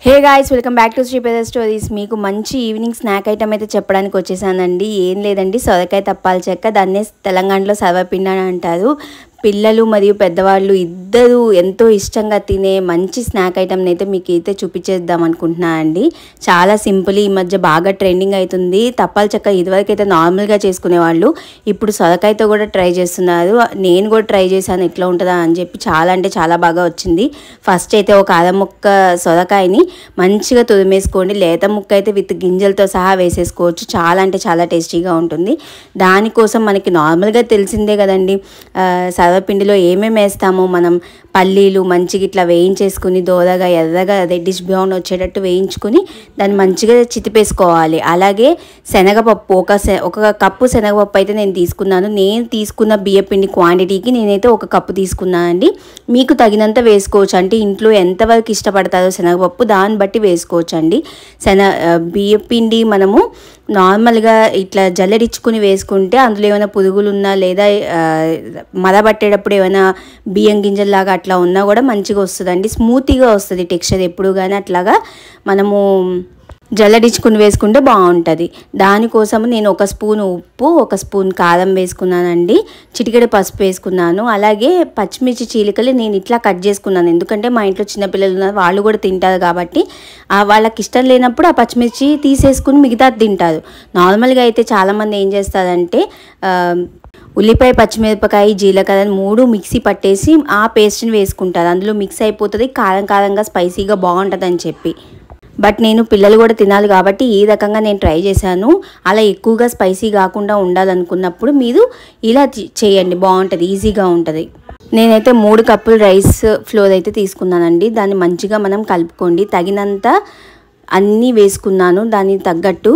Hey guys, welcome back to Sripeda stories. మీకు మంచి evening snack item అయితే చెప్పడానికి వచ్చేసానండి. ఏం లేదండి, సొరకాయ తప్పాల చెక్క. దాన్నే తెలంగాణలో సర్వపిండి అని అంటారు. పిల్లలు మరియు పెద్దవాళ్ళు ఇద్దరు ఎంతో ఇష్టంగా తినే మంచి స్నాక్ ఐటమ్ని అయితే మీకు అయితే చూపించేద్దాం అనుకుంటున్నాను అండి. చాలా సింపుల్, ఈ మధ్య బాగా ట్రెండింగ్ అవుతుంది. తప్పాల చెక్క ఇదివరకు అయితే నార్మల్గా చేసుకునేవాళ్ళు, ఇప్పుడు సొరకాయతో కూడా ట్రై చేస్తున్నారు. నేను కూడా ట్రై చేశాను ఎట్లా ఉంటుందా అని చెప్పి. చాలా అంటే చాలా బాగా వచ్చింది. ఫస్ట్ అయితే ఒక అర ముక్క సొరకాయని మంచిగా తురిమేసుకోండి. లేత ముక్క అయితే విత్ గింజలతో సహా వేసేసుకోవచ్చు. చాలా అంటే చాలా టేస్టీగా ఉంటుంది. దానికోసం మనకి నార్మల్గా తెలిసిందే కదండి, సర్వపిండిలో ఏమేమి వేస్తామో మనం. పల్లీలు మంచిగా ఇట్లా వేయించేసుకుని దోరగా ఎర్రగా రెడ్డిష్ బ్రౌన్ వచ్చేటట్టు వేయించుకుని దాన్ని మంచిగా చితిపేసుకోవాలి. అలాగే శనగపప్పు ఒక కప్పు శనగపప్పు అయితే నేను తీసుకున్నాను. నేను తీసుకున్న బియ్యపిండి క్వాంటిటీకి నేనైతే ఒక కప్పు తీసుకున్నానండి. మీకు తగినంత వేసుకోవచ్చు, అంటే ఇంట్లో ఎంతవరకు ఇష్టపడతారో శనగపప్పు దాన్ని బట్టి వేసుకోవచ్చు అండి. బియ్యపిండి మనము నార్మల్గా ఇట్లా జల్లెడిచ్చుకుని వేసుకుంటే అందులో ఏమైనా పురుగులు ఉన్నా లేదా మరబట్టేటప్పుడు ఏమైనా బియ్యం గింజల్లాగా అట్లా ఉన్నా కూడా మంచిగా వస్తుందండి. స్మూత్గా వస్తుంది టెక్స్చర్ ఎప్పుడు కానీ. అట్లాగా మనము జల్లడిచ్చుకుని వేసుకుంటే బాగుంటుంది. దానికోసం నేను ఒక స్పూన్ ఉప్పు, ఒక స్పూన్ కారం వేసుకున్నానండి. చిటికెడు పసుపు వేసుకున్నాను. అలాగే పచ్చిమిర్చి చీలికలు నేను ఇట్లా కట్ చేసుకున్నాను, ఎందుకంటే మా ఇంట్లో చిన్నపిల్లలు ఉన్నారు, వాళ్ళు కూడా తింటారు కాబట్టి. వాళ్ళకి ఇష్టం లేనప్పుడు ఆ పచ్చిమిర్చి తీసేసుకుని మిగతా తింటారు. నార్మల్గా అయితే చాలామంది ఏం చేస్తారంటే ఉల్లిపాయ, పచ్చిమిరపకాయ, జీలకర్ర 3 మిక్సీ పట్టేసి ఆ పేస్ట్ని వేసుకుంటారు. అందులో మిక్స్ అయిపోతుంది, కారం కారంగా స్పైసీగా బాగుంటుంది అని చెప్పి. బట్ నేను పిల్లలు కూడా తినాలి కాబట్టి ఈ రకంగా నేను ట్రై చేశాను. అలా ఎక్కువగా స్పైసీ కాకుండా ఉండాలనుకున్నప్పుడు మీరు ఇలా చేయండి, బాగుంటుంది, ఈజీగా ఉంటుంది. నేనైతే 3 కప్పులు రైస్ ఫ్లోర్ అయితే తీసుకున్నానండి. దాన్ని మంచిగా మనం కలుపుకోండి. తగినంత అన్నీ వేసుకున్నాను దానికి తగ్గట్టు.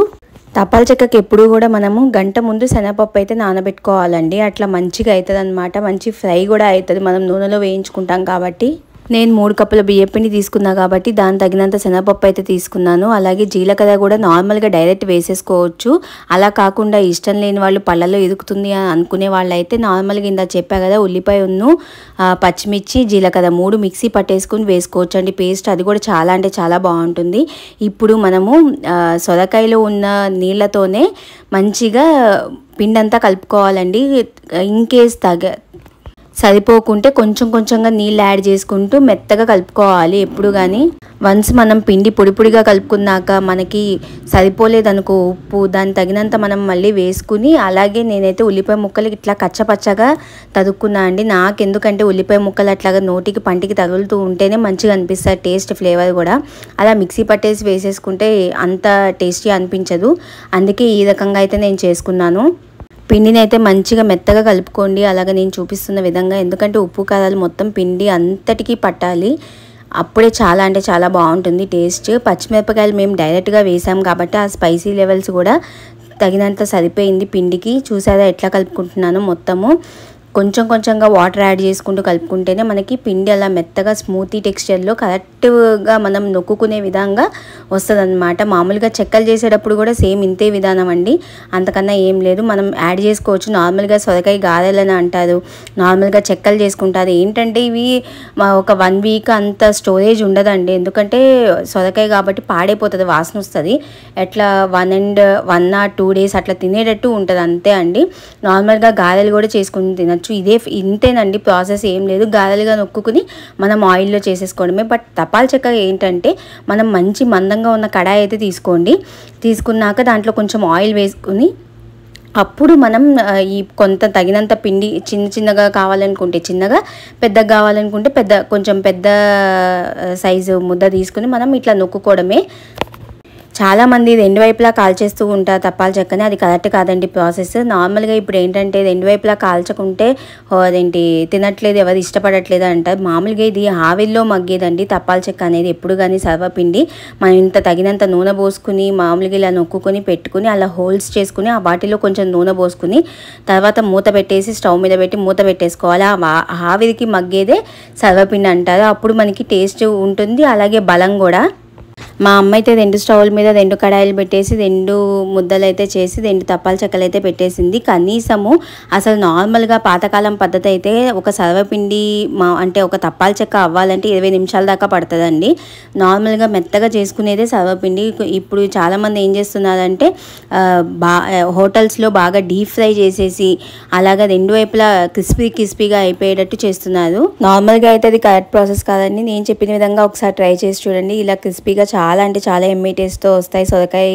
తప్పాల చెక్కకి ఎప్పుడు కూడా మనము గంట ముందు శనగపప్పు అయితే నానబెట్టుకోవాలండి. అట్లా మంచిగా అవుతుంది అనమాట. మంచి ఫ్రై కూడా అవుతుంది, మనం నూనెలో వేయించుకుంటాం కాబట్టి. నేను 3 కప్పుల బియ్యపిండి తీసుకున్నా కాబట్టి దాని తగినంత శనగపప్పు అయితే తీసుకున్నాను. అలాగే జీలకర్ర కూడా నార్మల్గా డైరెక్ట్ వేసేసుకోవచ్చు. అలా కాకుండా ఇష్టం లేని వాళ్ళు పళ్ళలో ఇరుకుతుంది అని అనుకునే వాళ్ళు అయితే నార్మల్గా ఇందా చెప్పా కదా, ఉల్లిపాయ పచ్చిమిర్చి, జీలకర్ర 3 మిక్సీ పట్టేసుకుని వేసుకోవచ్చు అండి పేస్ట్. అది కూడా చాలా అంటే చాలా బాగుంటుంది. ఇప్పుడు మనము సొరకాయలో ఉన్న నీళ్ళతోనే మంచిగా పిండి అంతా కలుపుకోవాలండి. ఇన్ కేస్ సరిపోకుంటే కొంచెం కొంచెంగా నీళ్ళు యాడ్ చేసుకుంటూ మెత్తగా కలుపుకోవాలి ఎప్పుడు కానీ. వన్స్ మనం పిండి పొడి పొడిగా కలుపుకున్నాక మనకి సరిపోలేదనుకో ఉప్పు, దాని తగినంత మనం మళ్ళీ వేసుకుని, అలాగే నేనైతే ఉల్లిపాయ ముక్కలు ఇట్లా కచ్చపచ్చగా తరుక్కున్నా అండి. నాకు ఎందుకంటే ఉల్లిపాయ ముక్కలు అట్లాగా నోటికి పంటికి తగులుతూ ఉంటేనే మంచిగా అనిపిస్తుంది, టేస్ట్ ఫ్లేవర్ కూడా. అలా మిక్సీ పట్టేసి వేసేసుకుంటే అంత టేస్టీ అనిపించదు. అందుకే ఈ రకంగా అయితే నేను చేసుకున్నాను. పిండిని అయితే మంచిగా మెత్తగా కలుపుకోండి, అలాగే నేను చూపిస్తున్న విధంగా. ఎందుకంటే ఉప్పు కారాలు మొత్తం పిండి అంతటికీ పట్టాలి, అప్పుడే చాలా అంటే చాలా బాగుంటుంది టేస్ట్. పచ్చిమిరపకాయలు మేము డైరెక్ట్గా వేసాం కాబట్టి ఆ స్పైసీ లెవెల్స్ కూడా తగినంత సరిపోయింది పిండికి. చూసారా ఎట్లా కలుపుకుంటున్నాను మొత్తము. కొంచెం కొంచెంగా వాటర్ యాడ్ చేసుకుంటూ కలుపుకుంటేనే మనకి పిండి అలా మెత్తగా స్మూతీ టెక్స్చర్లో కరెక్ట్గా మనం నొక్కునే విధంగా వస్తుంది అనమాట. మామూలుగా చెక్కలు చేసేటప్పుడు కూడా సేమ్ ఇంతే విధానం అండి, అంతకన్నా ఏం లేదు. మనం యాడ్ చేసుకోవచ్చు. నార్మల్గా సొరకాయ గారెలని అంటారు, నార్మల్గా చెక్కలు చేసుకుంటారు. ఏంటంటే ఇవి ఒక 1 వీక్ అంత స్టోరేజ్ ఉండదండి, ఎందుకంటే సొరకాయ కాబట్టి పాడైపోతుంది, వాసన వస్తుంది. ఎట్లా 1 or 2 days అట్లా తినేటట్టు ఉంటుంది అంతే అండి. నార్మల్గా గారెలు కూడా చేసుకుని తినచ్చు. ఇంతేనండి ప్రాసెస్, ఏం లేదు. గారెలుగా నొక్కుని మనం ఆయిల్లో చేసేసుకోవడమే. బట్ తపాల చెక్క ఏంటంటే మనం మంచి మందంగా ఉన్న కడాయి అయితే తీసుకున్నాక దాంట్లో కొంచెం ఆయిల్ వేసుకుని, అప్పుడు మనం ఈ కొంత తగినంత పిండి చిన్నగా కావాలనుకుంటే చిన్నగా, పెద్దగా కావాలనుకుంటే కొంచెం పెద్ద సైజు ముద్ద తీసుకుని మనం ఇట్లా నొక్కుకోవడమే. చాలామంది 2 వైపులా కాల్చేస్తూ ఉంటారు తప్పాల చెక్కని, అది కరెక్ట్ కాదండి ప్రాసెస్. నార్మల్గా ఇప్పుడు ఏంటంటే 2 వైపులా కాల్చకుంటే తినట్లేదు, ఎవరు ఇష్టపడట్లేదు అంటారు. మామూలుగా ఇది ఆవిరిలో మగ్గేదండి తప్పాల చెక్క అనేది ఎప్పుడు కానీ. సర్వపిండి మనం ఇంత తగినంత నూనె పోసుకుని మామూలుగా ఇలా నొక్కుని పెట్టుకుని అలా హోల్స్ చేసుకుని ఆ వాటిలో కొంచెం నూనె పోసుకుని తర్వాత మూత పెట్టేసి స్టవ్ మీద పెట్టి మూత పెట్టేసుకోవాలి. ఆవిరికి మగ్గేదే సర్వపిండి అంటారు. అప్పుడు మనకి టేస్ట్ ఉంటుంది, అలాగే బలం కూడా. మా అమ్మ అయితే 2 స్టవ్ల మీద 2 కడాయిలు పెట్టేసి 2 ముద్దలు అయితే చేసి 2 తప్పాల చెక్కలు అయితే పెట్టేసింది. కనీసము అసలు నార్మల్గా పాతకాలం పద్ధతి అయితే ఒక సర్వపిండి అంటే ఒక తప్పాల చెక్క అవ్వాలంటే 20 నిమిషాల దాకా పడుతుందండి. నార్మల్గా మెత్తగా చేసుకునేదే సర్వపిండి. ఇప్పుడు చాలామంది ఏం చేస్తున్నారంటే హోటల్స్లో బాగా డీప్ ఫ్రై చేసేసి అలాగా 2 వైపులా క్రిస్పీగా అయిపోయేటట్టు చేస్తున్నారు. నార్మల్గా అయితే అది కరెక్ట్ ప్రాసెస్ కాదండి. నేను చెప్పిన విధంగా ఒకసారి ట్రై చేసి చూడండి. ఇలా క్రిస్పీగా చాలా అంటే చాలా ఎమ్మీ టేస్ట్తో వస్తాయి సొరకాయ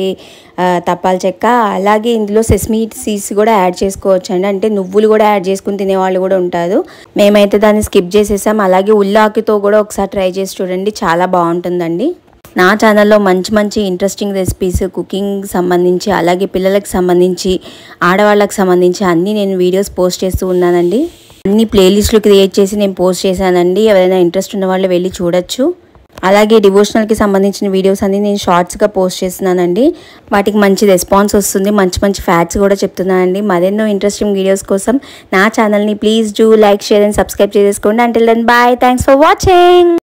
తప్పాల చెక్క. అలాగే ఇందులో సెస్మీ సీడ్స్ కూడా యాడ్ చేసుకోవచ్చు అండి. అంటే నువ్వులు కూడా యాడ్ చేసుకుని తినేవాళ్ళు కూడా ఉంటారు. మేమైతే దాన్ని స్కిప్ చేసేసాం. అలాగే ఉల్లాకితో కూడా ఒకసారి ట్రై చేసి చూడండి, చాలా బాగుంటుందండి. నా ఛానల్లో మంచి ఇంట్రెస్టింగ్ రెసిపీస్, కుకింగ్ సంబంధించి అలాగే పిల్లలకు సంబంధించి ఆడవాళ్ళకి సంబంధించి అన్నీ నేను వీడియోస్ పోస్ట్ చేస్తూ ఉన్నానండి. అన్ని ప్లేలిస్టులు క్రియేట్ చేసి నేను పోస్ట్ చేశానండి. ఎవరైనా ఇంట్రెస్ట్ ఉన్న వాళ్ళు వెళ్ళి చూడొచ్చు. అలాగే డివోషనల్కి సంబంధించిన వీడియోస్ అన్ని నేను షార్ట్స్గా పోస్ట్ చేస్తున్నానండి. వాటికి మంచి రెస్పాన్స్ వస్తుంది. మంచి ఫ్యాక్ట్స్ కూడా చెప్తున్నానండి. మరెన్నో ఇంట్రెస్టింగ్ వీడియోస్ కోసం నా ఛానల్ని please do like, share and subscribe చేసుకోండి. Until then bye, thanks for watching.